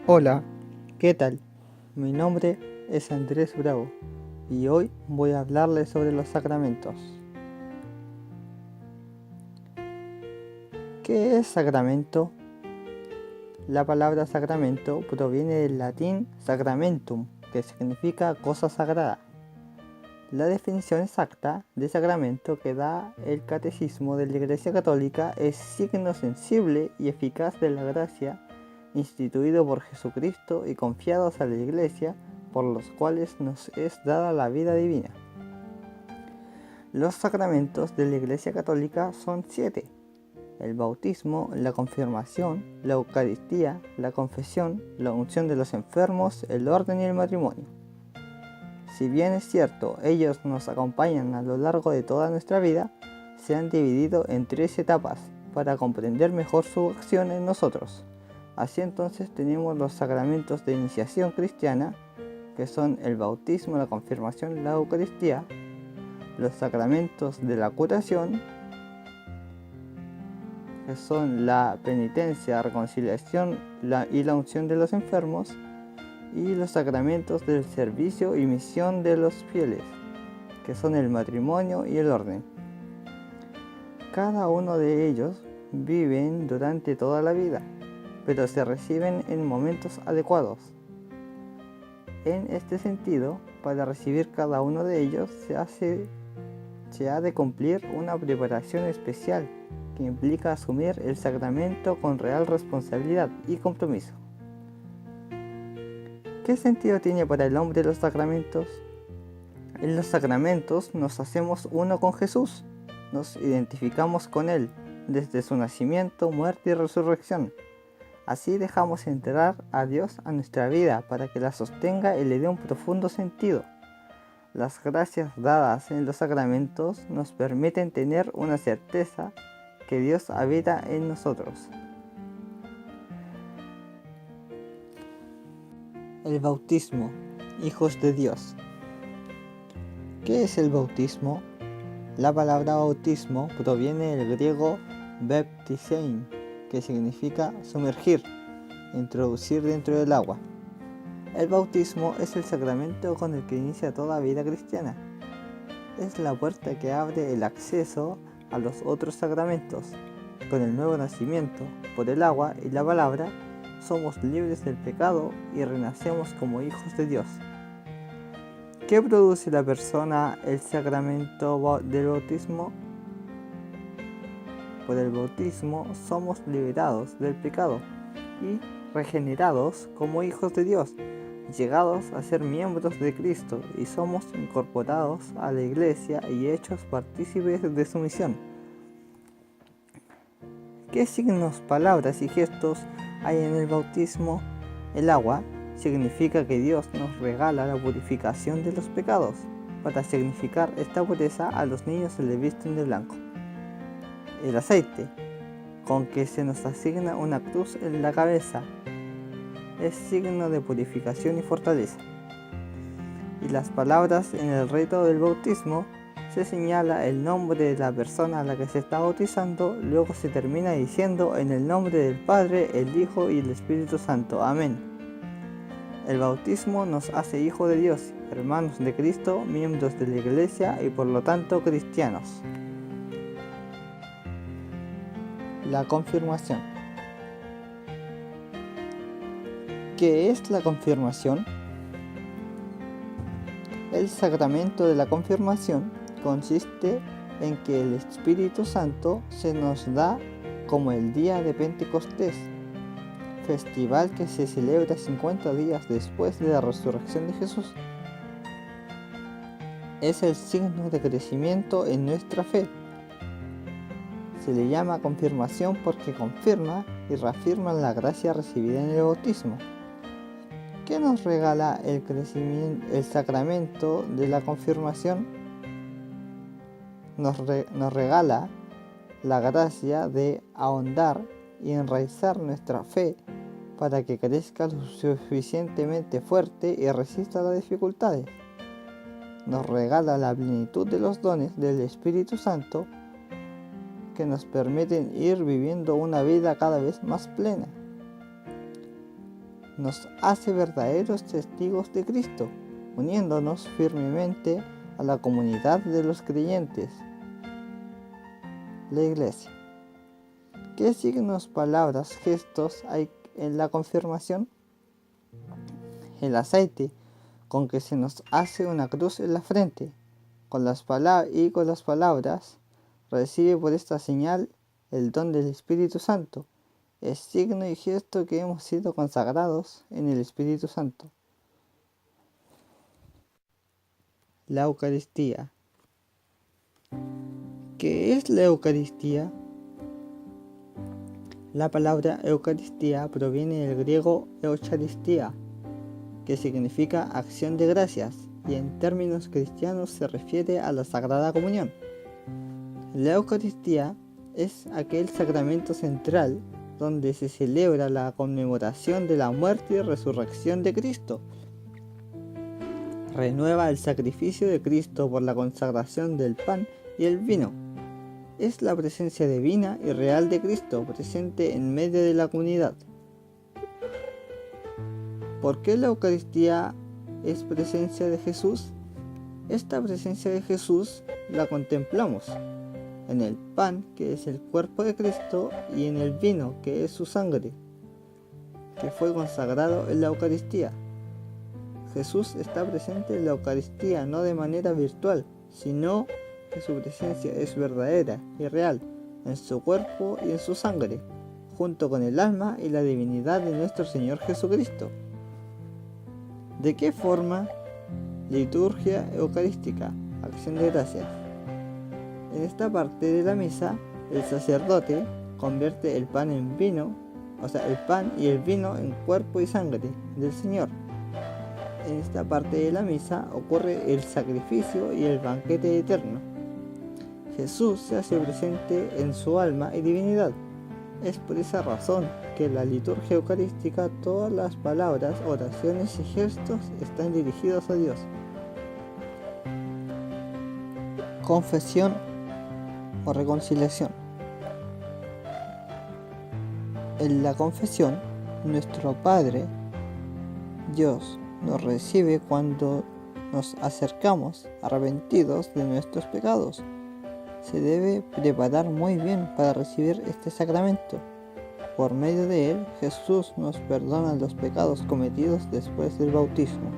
Hola, ¿qué tal? Mi nombre es Andrés Bravo y hoy voy a hablarles sobre los sacramentos. ¿Qué es sacramento? La palabra sacramento proviene del latín sacramentum, que significa cosa sagrada. La definición exacta de sacramento que da el Catecismo de la Iglesia Católica es signo sensible y eficaz de la gracia instituido por Jesucristo y confiados a la Iglesia, por los cuales nos es dada la vida divina. Los sacramentos de la Iglesia Católica son 7: el bautismo, la confirmación, la Eucaristía, la confesión, la unción de los enfermos, el orden y el matrimonio. Si bien es cierto, ellos nos acompañan a lo largo de toda nuestra vida, se han dividido en 3 etapas para comprender mejor su acción en nosotros. Así entonces tenemos los sacramentos de iniciación cristiana, que son el bautismo, la confirmación y la Eucaristía, los sacramentos de la curación, que son la penitencia, la reconciliación y la unción de los enfermos, y los sacramentos del servicio y misión de los fieles, que son el matrimonio y el orden. Cada uno de ellos viven durante toda la vida, pero se reciben en momentos adecuados. En este sentido, para recibir cada uno de ellos se ha de cumplir una preparación especial que implica asumir el sacramento con real responsabilidad y compromiso. ¿Qué sentido tiene para el hombre los sacramentos? En los sacramentos nos hacemos uno con Jesús, nos identificamos con Él desde su nacimiento, muerte y resurrección. Así dejamos entrar a Dios a nuestra vida para que la sostenga y le dé un profundo sentido. Las gracias dadas en los sacramentos nos permiten tener una certeza que Dios habita en nosotros. El bautismo, hijos de Dios. ¿Qué es el bautismo? La palabra bautismo proviene del griego baptizein, que significa sumergir, introducir dentro del agua. El bautismo es el sacramento con el que inicia toda vida cristiana. Es la puerta que abre el acceso a los otros sacramentos. Con el nuevo nacimiento, por el agua y la palabra, somos libres del pecado y renacemos como hijos de Dios. ¿Qué produce la persona el sacramento del bautismo? Por el bautismo somos liberados del pecado y regenerados como hijos de Dios, llegados a ser miembros de Cristo, y somos incorporados a la Iglesia y hechos partícipes de su misión. ¿Qué signos, palabras y gestos hay en el bautismo? El agua significa que Dios nos regala la purificación de los pecados. Para significar esta pureza, a los niños se les visten de blanco. El aceite, con que se nos asigna una cruz en la cabeza, es signo de purificación y fortaleza. Y las palabras en el rito del bautismo se señala el nombre de la persona a la que se está bautizando, luego se termina diciendo en el nombre del Padre, el Hijo y el Espíritu Santo. Amén. El bautismo nos hace hijos de Dios, hermanos de Cristo, miembros de la Iglesia y por lo tanto cristianos. La confirmación. ¿Qué es la confirmación? El sacramento de la confirmación consiste en que el Espíritu Santo se nos da como el día de Pentecostés, festival que se celebra 50 días después de la resurrección de Jesús. Es el signo de crecimiento en nuestra fe. Se le llama confirmación porque confirma y reafirma la gracia recibida en el bautismo. ¿Qué nos regala el sacramento de la confirmación? Nos regala la gracia de ahondar y enraizar nuestra fe para que crezca lo suficientemente fuerte y resista las dificultades. Nos regala la plenitud de los dones del Espíritu Santo que nos permiten ir viviendo una vida cada vez más plena. nos hace verdaderos testigos de Cristo, uniéndonos firmemente a la comunidad de los creyentes, la Iglesia. ¿Qué signos, palabras, gestos hay en la confirmación? El aceite con que se nos hace una cruz en la frente, con las palabras, recibe por esta señal el don del Espíritu Santo. Es signo y gesto que hemos sido consagrados en el Espíritu Santo. La Eucaristía. ¿Qué es la Eucaristía? La palabra Eucaristía proviene del griego eucharistia, que significa acción de gracias, y en términos cristianos se refiere a la Sagrada Comunión. La Eucaristía es aquel sacramento central donde se celebra la conmemoración de la muerte y resurrección de Cristo. Renueva el sacrificio de Cristo por la consagración del pan y el vino. Es la presencia divina y real de Cristo presente en medio de la comunidad. ¿Por qué la Eucaristía es presencia de Jesús? Esta presencia de Jesús la contemplamos en el pan, que es el cuerpo de Cristo, y en el vino, que es su sangre, que fue consagrado en la Eucaristía. Jesús está presente en la Eucaristía no de manera virtual, sino que su presencia es verdadera y real en su cuerpo y en su sangre, junto con el alma y la divinidad de nuestro Señor Jesucristo. ¿De qué forma? Liturgia eucarística, acción de gracias. En esta parte de la misa, el sacerdote convierte el pan en vino, el pan y el vino en cuerpo y sangre del Señor. En esta parte de la misa ocurre el sacrificio y el banquete eterno. Jesús se hace presente en su alma y divinidad. Es por esa razón que en la liturgia eucarística todas las palabras, oraciones y gestos están dirigidos a Dios. Confesión o reconciliación. En la confesión, nuestro Padre, Dios, nos recibe cuando nos acercamos arrepentidos de nuestros pecados. Se debe preparar muy bien para recibir este sacramento. Por medio de él, Jesús nos perdona los pecados cometidos después del bautismo.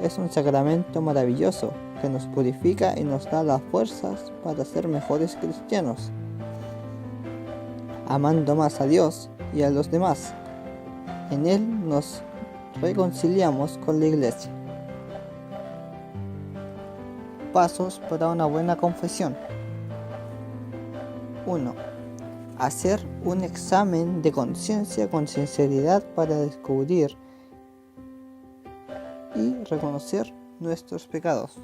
Es un sacramento maravilloso que nos purifica y nos da las fuerzas para ser mejores cristianos, amando más a Dios y a los demás. En él nos reconciliamos con la Iglesia. Pasos para una buena confesión. 1. Hacer un examen de conciencia con sinceridad para descubrir y reconocer nuestros pecados.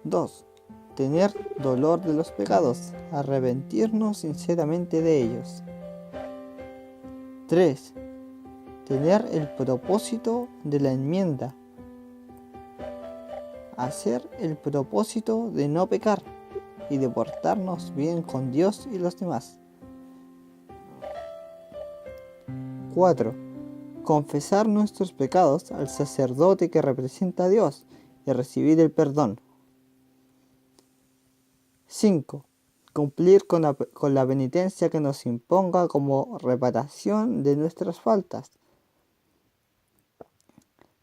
2. Tener dolor de los pecados, arrepentirnos sinceramente de ellos. 3. Tener el propósito de la enmienda. Hacer el propósito de no pecar y de portarnos bien con Dios y los demás. 4. Confesar nuestros pecados al sacerdote que representa a Dios y recibir el perdón. 5. Cumplir con la penitencia que nos imponga como reparación de nuestras faltas.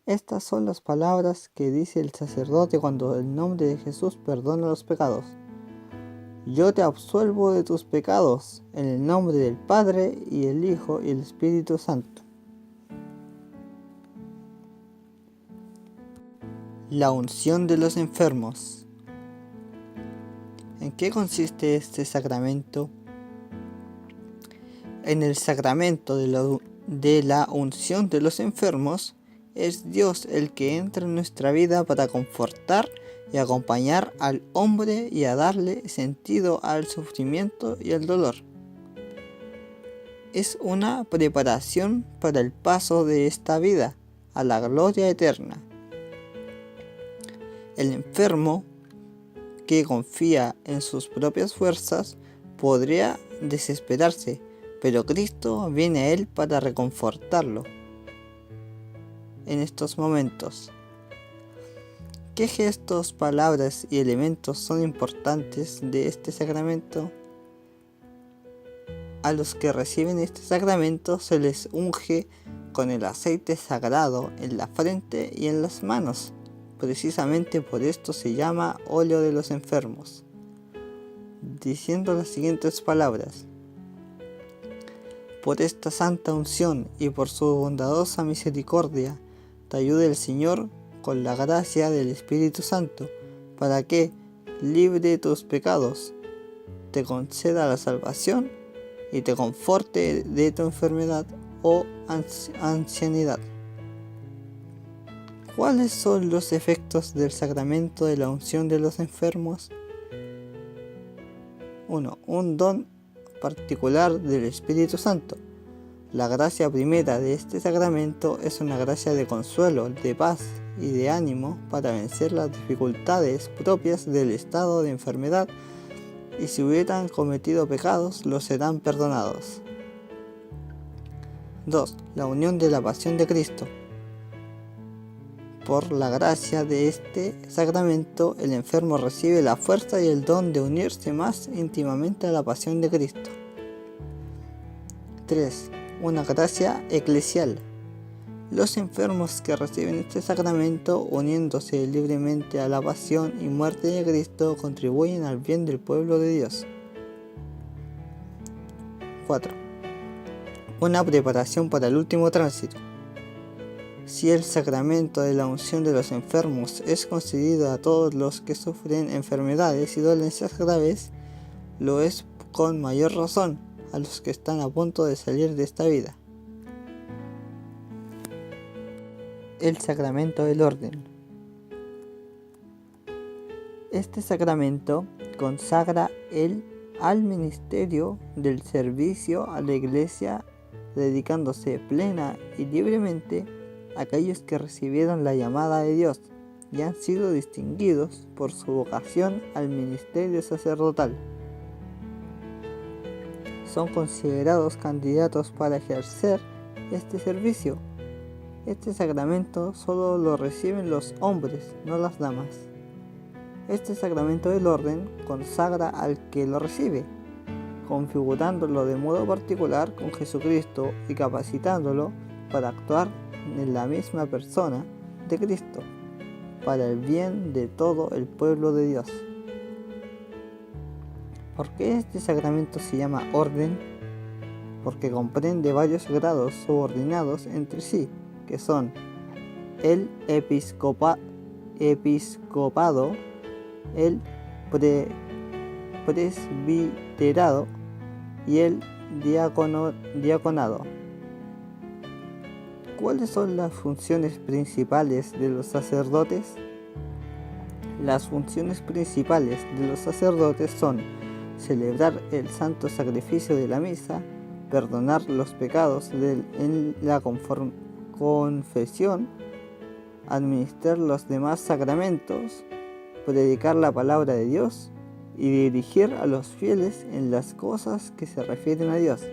Estas son las palabras que dice el sacerdote cuando en nombre de Jesús perdona los pecados. Yo te absuelvo de tus pecados, en el nombre del Padre, y el Hijo, y el Espíritu Santo. La unción de los enfermos. ¿En qué consiste este sacramento? En el sacramento de la unción de los enfermos, es Dios el que entra en nuestra vida para confortar y acompañar al hombre y a darle sentido al sufrimiento y al dolor. Es una preparación para el paso de esta vida a la gloria eterna. El enfermo que confía en sus propias fuerzas podría desesperarse, pero Cristo viene a él para reconfortarlo en estos momentos. ¿Qué gestos, palabras y elementos son importantes de este sacramento? A los que reciben este sacramento se les unge con el aceite sagrado en la frente y en las manos. Precisamente por esto se llama óleo de los enfermos, diciendo las siguientes palabras: por esta santa unción y por su bondadosa misericordia, te ayude el Señor con la gracia del Espíritu Santo, para que, libre de tus pecados, te conceda la salvación y te conforte de tu enfermedad o ancianidad. ¿Cuáles son los efectos del sacramento de la unción de los enfermos? 1. Un don particular del Espíritu Santo. La gracia primera de este sacramento es una gracia de consuelo, de paz y de ánimo para vencer las dificultades propias del estado de enfermedad, y si hubieran cometido pecados, los serán perdonados. 2. La unión de la pasión de Cristo. Por la gracia de este sacramento, el enfermo recibe la fuerza y el don de unirse más íntimamente a la pasión de Cristo. 3. Una gracia eclesial. Los enfermos que reciben este sacramento, uniéndose libremente a la pasión y muerte de Cristo, contribuyen al bien del pueblo de Dios. 4. Una preparación para el último tránsito. Si el sacramento de la unción de los enfermos es concedido a todos los que sufren enfermedades y dolencias graves, lo es con mayor razón a los que están a punto de salir de esta vida. El sacramento del orden. Este sacramento consagra al ministerio del servicio a la Iglesia, dedicándose plena y libremente a aquellos que recibieron la llamada de Dios y han sido distinguidos por su vocación al ministerio sacerdotal. Son considerados candidatos para ejercer este servicio. Este sacramento solo lo reciben los hombres, no las damas. Este sacramento del orden consagra al que lo recibe, configurándolo de modo particular con Jesucristo y capacitándolo para actuar en la misma persona de Cristo, para el bien de todo el pueblo de Dios. ¿Por qué este sacramento se llama orden? Porque comprende varios grados subordinados entre sí, que son el episcopado, el presbiterado y el diaconado. ¿Cuáles son las funciones principales de los sacerdotes? Las funciones principales de los sacerdotes son celebrar el santo sacrificio de la misa, perdonar los pecados en la confesión, administrar los demás sacramentos, predicar la palabra de Dios y dirigir a los fieles en las cosas que se refieren a Dios.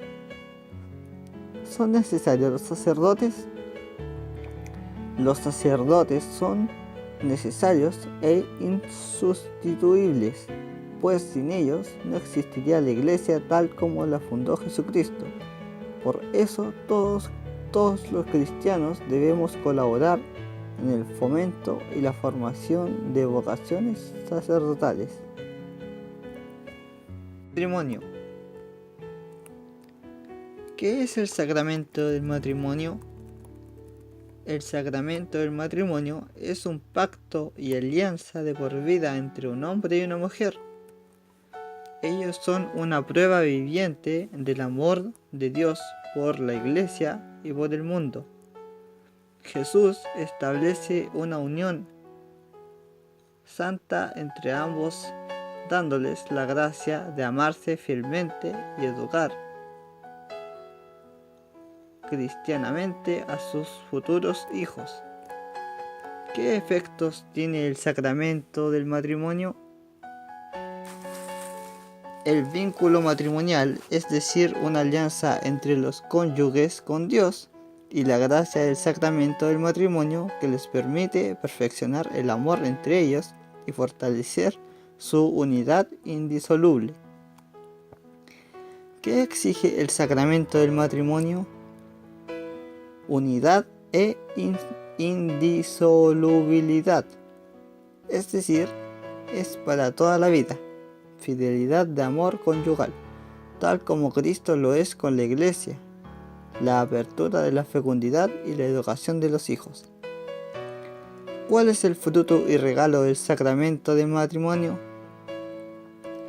¿Son necesarios los sacerdotes? Los sacerdotes son necesarios e insustituibles, pues sin ellos no existiría la Iglesia tal como la fundó Jesucristo. Por eso todos los cristianos debemos colaborar en el fomento y la formación de vocaciones sacerdotales. Matrimonio. ¿Qué es el sacramento del matrimonio? El sacramento del matrimonio es un pacto y alianza de por vida entre un hombre y una mujer. Ellos son una prueba viviente del amor de Dios por la Iglesia y por el mundo. Jesús establece una unión santa entre ambos, dándoles la gracia de amarse fielmente y educar cristianamente a sus futuros hijos. ¿Qué efectos tiene el sacramento del matrimonio? El vínculo matrimonial, es decir, una alianza entre los cónyuges con Dios, y la gracia del sacramento del matrimonio que les permite perfeccionar el amor entre ellos y fortalecer su unidad indisoluble. ¿Qué exige el sacramento del matrimonio? Unidad e indisolubilidad, es decir, es para toda la vida. Fidelidad de amor conyugal, tal como Cristo lo es con la Iglesia. La apertura de la fecundidad y la educación de los hijos. ¿Cuál es el fruto y regalo del sacramento del matrimonio?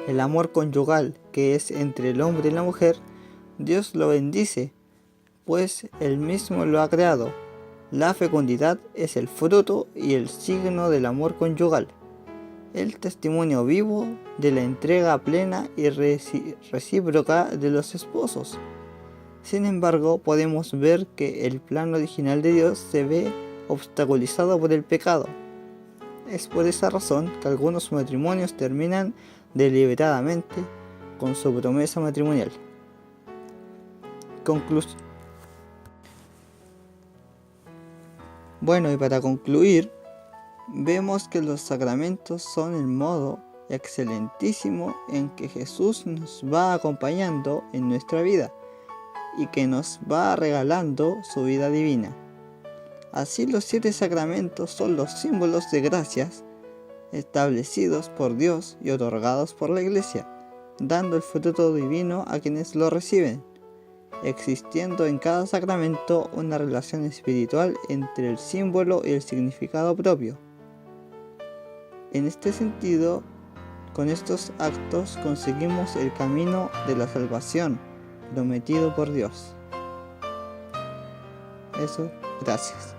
El amor conyugal, que es entre el hombre y la mujer. Dios lo bendice, pues Él mismo lo ha creado. La fecundidad es el fruto y el signo del amor conyugal, el testimonio vivo de la entrega plena y recíproca de los esposos. Sin embargo, podemos ver que el plan original de Dios se ve obstaculizado por el pecado. Es por esa razón que algunos matrimonios terminan deliberadamente con su promesa matrimonial. Bueno, y para concluir, vemos que los sacramentos son el modo excelentísimo en que Jesús nos va acompañando en nuestra vida y que nos va regalando su vida divina. Así, los 7 sacramentos son los símbolos de gracias establecidos por Dios y otorgados por la Iglesia, dando el fruto divino a quienes lo reciben, existiendo en cada sacramento una relación espiritual entre el símbolo y el significado propio. En este sentido, con estos actos conseguimos el camino de la salvación prometido por Dios. Eso, gracias.